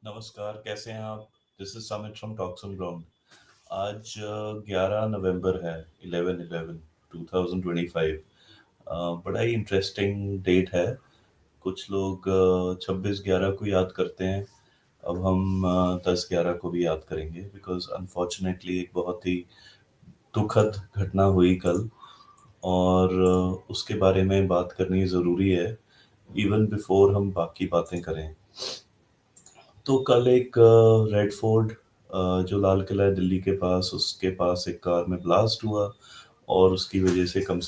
नमस्कार, कैसे हैं आप? This is Samit from talks on ground. आज 11 नवंबर है, 11/11/2025। बड़ा ही इंटरेस्टिंग डेट है। कुछ लोग 26/11 को याद करते हैं। अब हम 10/11 को भी याद करेंगे बिकॉज अनफॉर्चुनेटली एक बहुत ही दुखद घटना हुई कल। और उसके बारे में बात करनी ज़रूरी है इवन बिफोर हम बाकी बातें करें। तो कल एक रेड फोर्ट, जो लाल किला है दिल्ली के पास, उसके पास एक कार में ब्लास्ट हुआ और उसकी वजह से कम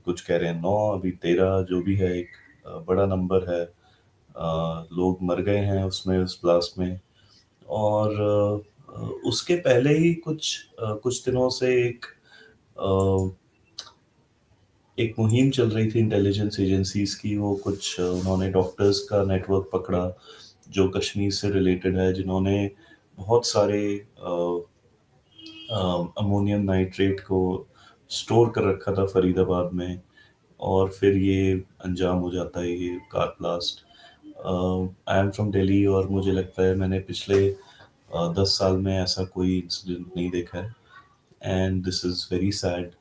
कुछ कह रहे हैं 9, अभी 13 जो भी है, एक बड़ा नंबर है। लोग मर गए हैं उसमें, उस ब्लास्ट में। और उसके पहले ही कुछ दिनों से एक मुहिम चल रही थी इंटेलिजेंस एजेंसीज की। वो कुछ उन्होंने डॉक्टर्स का नेटवर्क पकड़ा जो कश्मीर से रिलेटेड है, जिन्होंने बहुत सारे अमोनियम नाइट्रेट को स्टोर कर रखा था फरीदाबाद में। और फिर ये अंजाम हो जाता है, ये car blast. I am from Delhi और मुझे लगता है मैंने पिछले 10 साल में ऐसा कोई इंसिडेंट नहीं देखा है। And this is very sad.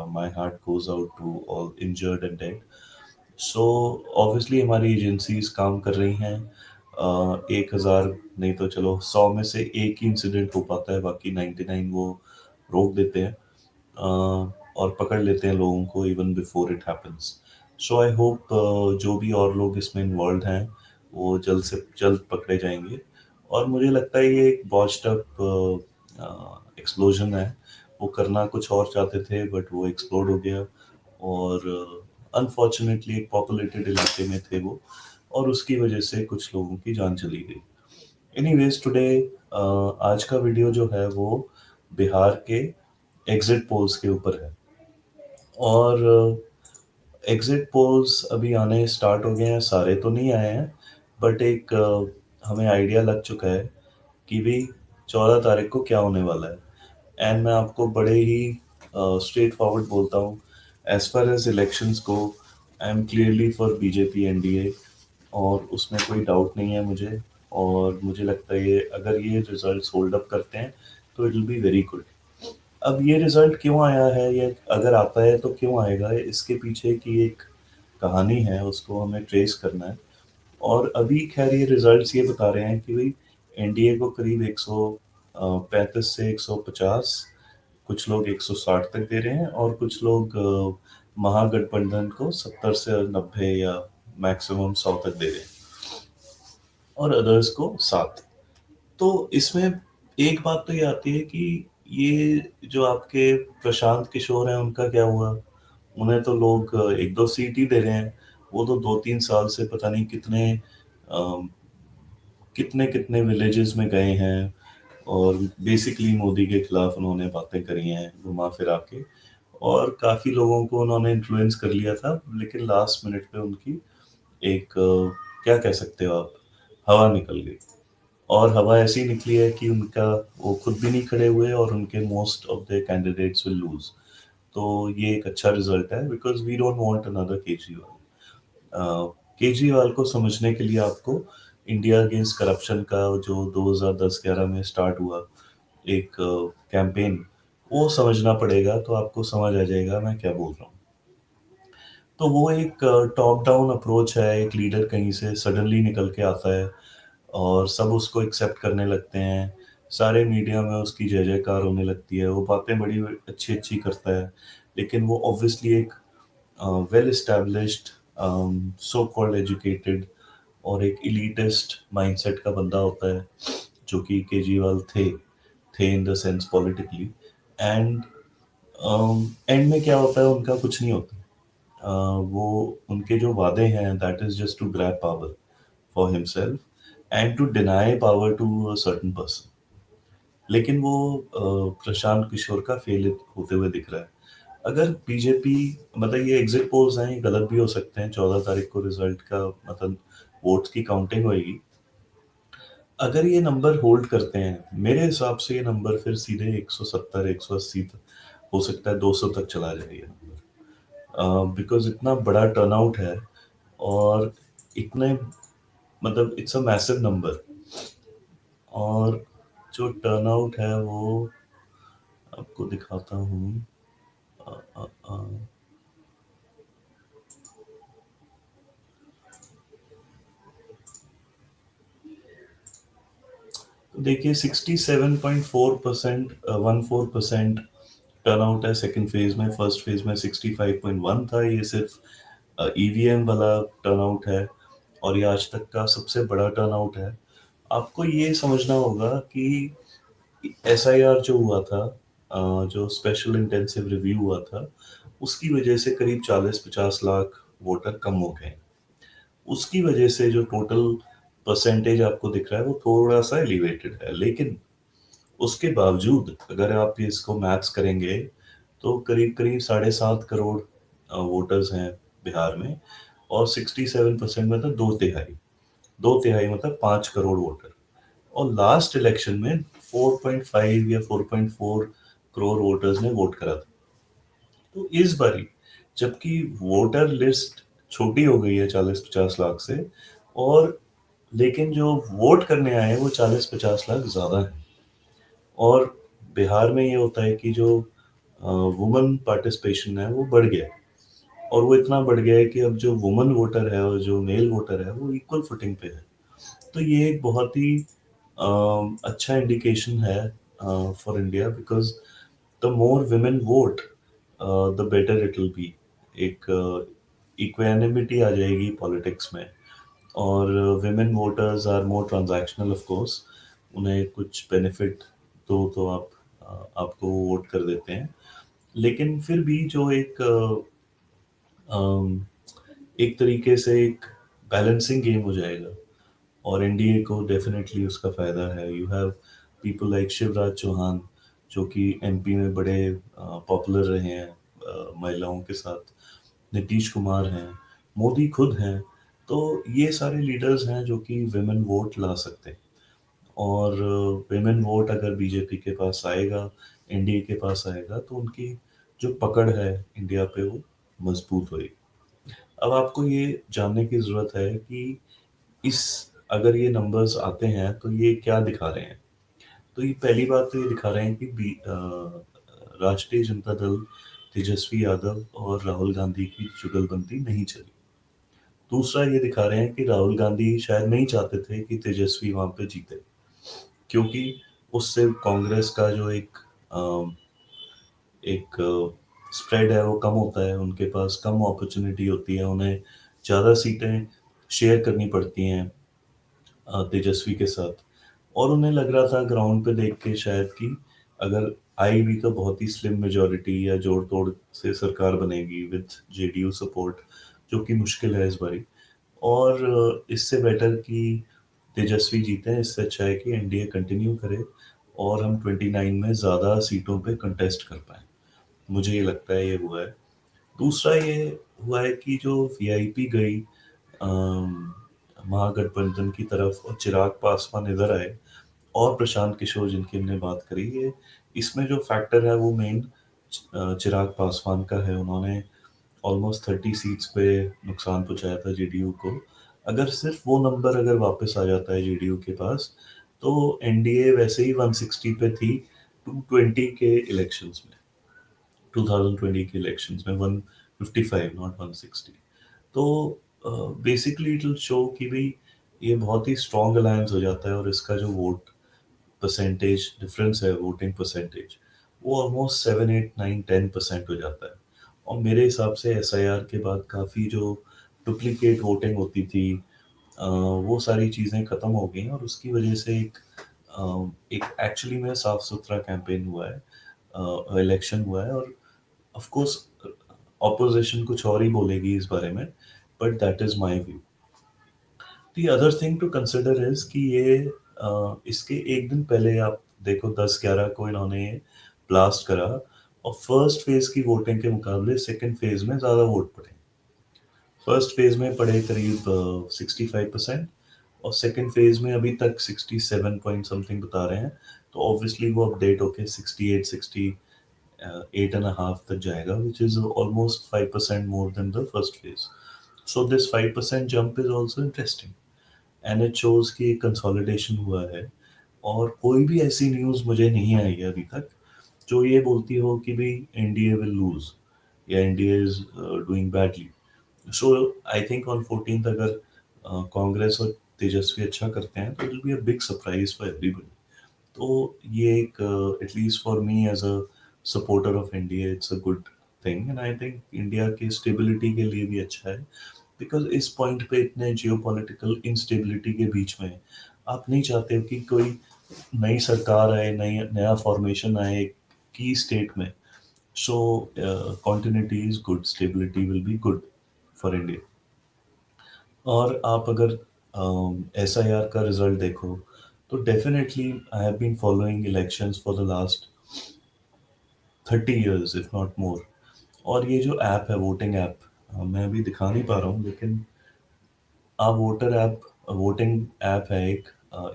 My heart goes out to all injured and dead. So obviously हमारी एजेंसीज काम कर रही हैं। 1,000 नहीं तो चलो 100 में से एक ही इंसिडेंट हो पाता है, बाकी 99 वो रोक देते हैं और पकड़ लेते हैं लोगों को even before it happens. So I hope जो भी और लोग इसमें इन्वॉल्व हैं वो जल्द से जल्द पकड़े जाएंगे। और मुझे लगता है ये एक बॉच्ड अप एक्सप्लोजन है। वो करना कुछ और चाहते थे बट वो एक्सप्लोड हो गया। और अनफॉर्चुनेटली एक पॉपुलेटेड इलाके में थे वो, और उसकी वजह से कुछ लोगों की जान चली गई। एनीवेज टुडे आज का वीडियो जो है वो बिहार के एग्जिट पोल्स के ऊपर है। और एग्जिट पोल्स अभी आने स्टार्ट हो गए हैं, सारे तो नहीं आए हैं बट एक हमें आइडिया लग चुका है कि भाई 14 तारीख को क्या होने वाला है। एंड मैं आपको बड़े ही स्ट्रेट फॉरवर्ड बोलता हूँ, as far as elections go, I am clearly for BJP NDA. और उसमें कोई डाउट नहीं है मुझे। और मुझे लगता है ये अगर ये रिजल्ट होल्ड अप करते हैं तो it will be very good. अब ये रिजल्ट क्यों आया है, ये अगर आता है तो क्यों आएगा, इसके पीछे की एक कहानी है, उसको हमें ट्रेस करना है। और अभी खैर ये रिजल्ट्स ये बता रहे हैं कि भाई एनडीए को करीब 135 से 150, कुछ लोग 160 तक दे रहे हैं, और कुछ लोग महागठबंधन को 70 से 90 या मैक्सिमम 100 तक दे रहे हैं, और अदर्स को 7। तो इसमें एक बात तो ये आती है कि ये जो आपके प्रशांत किशोर हैं उनका क्या हुआ। उन्हें तो लोग एक दो सीट ही दे रहे हैं। वो तो 2-3 साल से पता नहीं अम, कितने कितने विलेजेस में गए हैं, और बेसिकली मोदी के खिलाफ उन्होंने बातें करी हैं घुमा फिरा के। और काफी लोगों को उन्होंने इन्फ्लुएंस कर लिया था, लेकिन लास्ट मिनट पे उनकी एक क्या कह सकते हो आप, हवा निकल गई। और हवा ऐसी निकली है कि उनका वो खुद भी नहीं खड़े हुए, और उनके most of the candidates will lose. तो ये एक अच्छा रिजल्ट है because we don't want another Kejriwal. Kejriwal को समझने के लिए आपको इंडिया अगेंस्ट करप्शन का जो 2010-11 में स्टार्ट हुआ एक कैंपेन, वो समझना पड़ेगा, तो आपको समझ आ जाएगा मैं क्या बोल रहा हूँ। तो वो एक टॉप डाउन अप्रोच है, एक लीडर कहीं से सडनली निकल के आता है और सब उसको एक्सेप्ट करने लगते हैं। सारे मीडिया में उसकी जय जयकार होने लगती है, वो बातें बड़ी अच्छी अच्छी करता है। लेकिन वो ऑब्वियसली एक well established, so called educated और एक इलीटिस्ट माइंडसेट का बंदा होता है, जो कि केजरीवाल थे in the sense politically. And and में क्या होता है, उनका कुछ नहीं होता। वो उनके जो वादे हैं that is just to grab power for himself and to deny power to a certain person. लेकिन वो प्रशांत किशोर का फेल होते हुए दिख रहा है। अगर बीजेपी, मतलब ये एग्जिट पोल्स हैं, ये गलत भी हो सकते हैं, 14 तारीख को रिजल्ट का मतलब वोट्स की काउंटिंग होएगी। अगर ये नंबर होल्ड करते हैं मेरे हिसाब से, ये नंबर फिर सीधे 170 180 तक, हो सकता है 200 तक चला जाए ये नंबर। बिकॉज इतना बड़ा टर्नआउट है, और इतने, मतलब इट्स अ मैसिव नंबर। और जो टर्नआउट है वो आपको दिखाता हूँ। अ, अ, अ, तो देखिए 67.4%, 14% टर्नआउट है सेकंड फेज में। फर्स्ट फेज में 65.1 था। ये सिर्फ ईवीएम वाला टर्नआउट है और ये आज तक का सबसे बड़ा टर्नआउट है। आपको ये समझना होगा कि एसआईआर जो हुआ था, जो स्पेशल इंटेंसिव रिव्यू हुआ था, उसकी वजह से करीब 40-50 लाख वोटर कम हो गए। उसकी वजह से जो टोटल परसेंटेज आपको दिख रहा है वो थोड़ा सा एलिवेटेड है, लेकिन उसके बावजूद अगर आप इसको मैथ्स करेंगे तो करीब करीब 7.5 करोड़ वोटर्स हैं बिहार में, और 67% मतलब दो तिहाई, दो तिहाई मतलब 5 करोड़ वोटर। और लास्ट इलेक्शन में 4.5 या 4.4 करोड़ वोटर्स ने वोट करा था। तो इस बारी जबकि वोटर लिस्ट छोटी हो गई है 40-50 लाख से, और लेकिन जो वोट करने आए हैं वो 40-50 लाख ज़्यादा है। और बिहार में ये होता है कि जो वुमन पार्टिसिपेशन है वो बढ़ गया है, और वो इतना बढ़ गया है कि अब जो वुमन वोटर है और जो मेल वोटर है वो इक्वल फुटिंग पे है। तो ये एक बहुत ही अच्छा इंडिकेशन है for India, because the more women vote the better it will be. एक इक्वानिमिटी आ जाएगी पॉलिटिक्स में। और women voters are more transactional of course. उन्हें कुछ बेनिफिट दो तो आपको वोट कर देते हैं। लेकिन फिर भी जो एक तरीके से एक बैलेंसिंग गेम हो जाएगा, और एनडीए को डेफिनेटली उसका फायदा है। You have people like Shivraj Chouhan, जो कि एमपी में बड़े पॉपुलर रहे हैं महिलाओं के साथ। नीतीश कुमार हैं, मोदी खुद हैं। तो ये सारे लीडर्स हैं जो कि विमेन वोट ला सकते हैं। और विमेन वोट अगर बीजेपी के पास आएगा, एनडीए के पास आएगा, तो उनकी जो पकड़ है इंडिया पे वो मजबूत होगी। अब आपको ये जानने की ज़रूरत है कि इस अगर ये नंबर्स आते हैं तो ये क्या दिखा रहे हैं। तो ये पहली बात तो ये दिखा रहे हैं कि राष्ट्रीय जनता दल, तेजस्वी यादव और राहुल गांधी की जुगलबंदी नहीं चली। दूसरा ये दिखा रहे हैं कि राहुल गांधी शायद नहीं चाहते थे कि तेजस्वी वहां पे जीते, क्योंकि उससे कांग्रेस का जो एक स्प्रेड है वो कम होता है, उनके पास कम अपॉर्चुनिटी होती है, उन्हें ज़्यादा सीटें शेयर करनी पड़ती हैं तेजस्वी के साथ। और उन्हें लग रहा था ग्राउंड पे देख के शायद कि अगर आई भी तो बहुत ही स्लिम मेजॉरिटी या जोड़ तोड़ से सरकार बनेगी विद जेडीयू सपोर्ट, जो कि मुश्किल है इस बारी। और इससे बेटर कि तेजस्वी जीते हैं, इससे अच्छा है कि एनडीए कंटिन्यू करे और हम 29 में ज़्यादा सीटों पे कंटेस्ट कर पाएँ। मुझे ये लगता है ये हुआ है। दूसरा ये हुआ है कि जो वीआईपी गई महागठबंधन की तरफ और चिराग पासवान इधर आए, और प्रशांत किशोर जिनकी हमने बात करी, ये इसमें जो फैक्टर है वो मेन चिराग पासवान का है। उन्होंने ऑलमोस्ट 30 सीट्स पे नुकसान पहुंचाया था जेडीयू को। अगर सिर्फ वो नंबर अगर वापस आ जाता है जेडीयू के पास, तो एनडीए वैसे ही 160 पे थी 220 के इलेक्शंस में, 2020 के इलेक्शंस में 155 नॉट 160। तो बेसिकली इट विल शो कि भाई ये बहुत ही स्ट्रॉन्ग अलायंस हो जाता है, और इसका जो वोट परसेंटेज डिफरेंस है, वोटिंग परसेंटेज, वो ऑलमोस्ट 7, 8, 9, 10% हो जाता है। और मेरे हिसाब से एसआईआर के बाद काफ़ी जो डुप्लीकेट वोटिंग होती थी, वो सारी चीज़ें ख़त्म हो गई हैं, और उसकी वजह से एक एक्चुअली में साफ सुथरा कैंपेन हुआ है, इलेक्शन हुआ है। और ऑफ कोर्स ऑपोजिशन कुछ और ही बोलेगी इस बारे में, but that is my view. The other thing to consider is कि ये इसके एक दिन पहले आप देखो 10-11 को इन्होंने ब्लास्ट करा, और फर्स्ट फेज की वोटिंग के मुकाबले सेकंड फेज में ज़्यादा वोट पड़े। फर्स्ट फेज में पड़े करीब 65%, और सेकंड फेज में अभी तक 67 पॉइंट समथिंग बता रहे हैं। तो ऑब्वियसली वो अपडेट होके 68, 8.5 तक जाएगा, which is almost 5% more than the first phase. So this 5% jump is also interesting, and it shows कि कंसोलिडेशन हुआ है। और कोई भी ऐसी न्यूज़ मुझे नहीं आई है अभी तक जो ये बोलती हो कि भाई एनडीए विल लूज या NDA is doing badly. So I think on 14th अगर कांग्रेस और तेजस्वी अच्छा करते हैं तो it will be a big surprise for everybody. तो ये एक at least for me as a supporter of India it's a good thing and I think India की स्टेबिलिटी के लिए भी अच्छा है बिकॉज इस पॉइंट पे इतने जियोपॉलिटिकल इंस्टेबिलिटी के बीच में आप नहीं चाहते हो कि कोई नई सरकार आए, नई नया फॉर्मेशन आए की स्टेट में। सो continuity is good, stability will be good for India। और आप अगर एस आई आर का रिजल्ट देखो तो definitely I have been following elections for the last 30 years if not more. और ये जो ऐप है वोटिंग ऐप, मैं अभी दिखा नहीं पा रहा हूँ लेकिन आप वोटर ऐप, वोटिंग ऐप है एक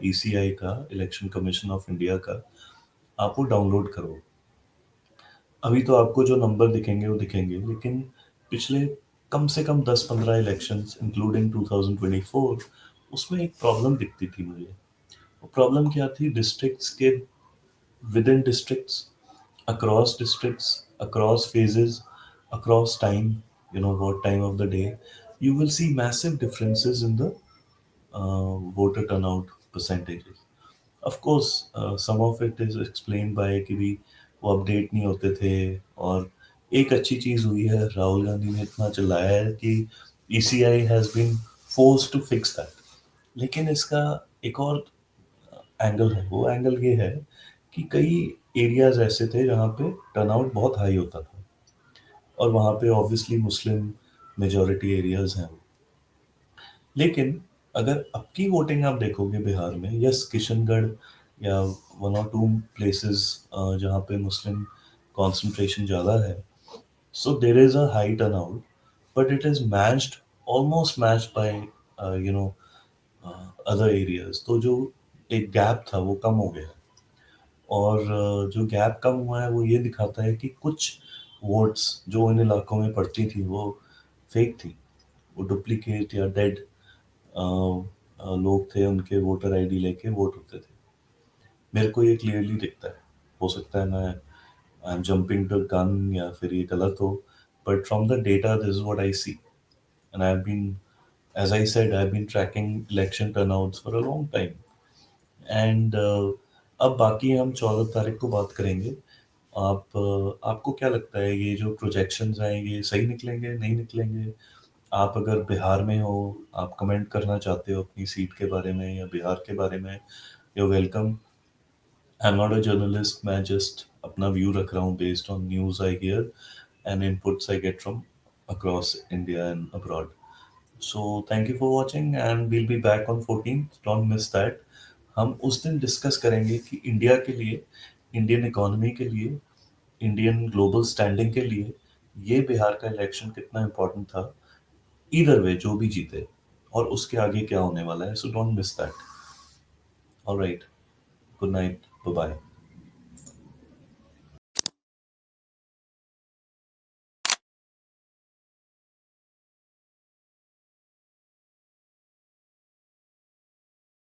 ईसीआई का, इलेक्शन कमीशन ऑफ इंडिया का। आप वो डाउनलोड करो। अभी तो आपको जो नंबर दिखेंगे वो दिखेंगे लेकिन पिछले कम से कम 10-15 इलेक्शंस इंक्लूडिंग 2024 उसमें एक प्रॉब्लम दिखती थी मुझे। वो प्रॉब्लम क्या थी? डिस्ट्रिक्ट्स के with in districts across phases across time, you know what time of the day, you will see massive differences in the voter turnout percentages। Of course some of it is explained by कि भी वो update नहीं होते थे। और एक अच्छी चीज़ हुई है, राहुल गांधी ने इतना चिल्लाया है कि ECI has been force to fix that. लेकिन इसका एक और एंगल है, वो एंगल ये है कि कई एरियाज ऐसे थे जहाँ पे टर्नआउट बहुत हाई होता था और वहाँ पे ऑब्वियसली मुस्लिम मेजॉरिटी एरियाज हैं। लेकिन अगर अब की वोटिंग आप देखोगे बिहार में, यस किशनगढ़ या वन और टू प्लेसेस जहाँ पे मुस्लिम कंसंट्रेशन ज़्यादा है, so there is a high turnout but it is matched, almost matched by you know other areas. तो जो एक गैप था वो कम हो गया। और जो गैप कम हुआ है वो ये दिखाता है कि कुछ वोट्स जो उन इलाकों में पड़ती थी वो फेक थी, वो डुप्लीकेट या डेड लोग थे, उनके वोटर आईडी लेके वोट होते थे। मेरे को ये क्लियरली दिखता है। हो सकता है मैं I am jumping the gun या फिर ये गलत हो, but from the data this is what I see and I have been, as I said, I have been tracking election turnouts for a long time. And अब बाकी हम 14 तारीख को बात करेंगे। आपको क्या लगता है ये जो प्रोजेक्शंस हैं ये सही निकलेंगे, नहीं निकलेंगे? आप अगर बिहार में हो, आप कमेंट करना चाहते हो अपनी सीट के बारे में या बिहार के बारे में, you welcome. I am not a journalist, मैं जस्ट अपना व्यू रख रहा हूँ based on news I hear and inputs I get from across India and abroad. So thank you for watching and we'll be back on 14th, don't miss that. हम उस दिन discuss करेंगे कि India के लिए, इंडियन इकोनॉमी के लिए, Indian global standing के लिए ये बिहार का इलेक्शन कितना इम्पोर्टेंट था, ईदर वे जो भी जीते, और उसके आगे क्या होने वाला है। So don't miss that. Alright, good night, bye bye.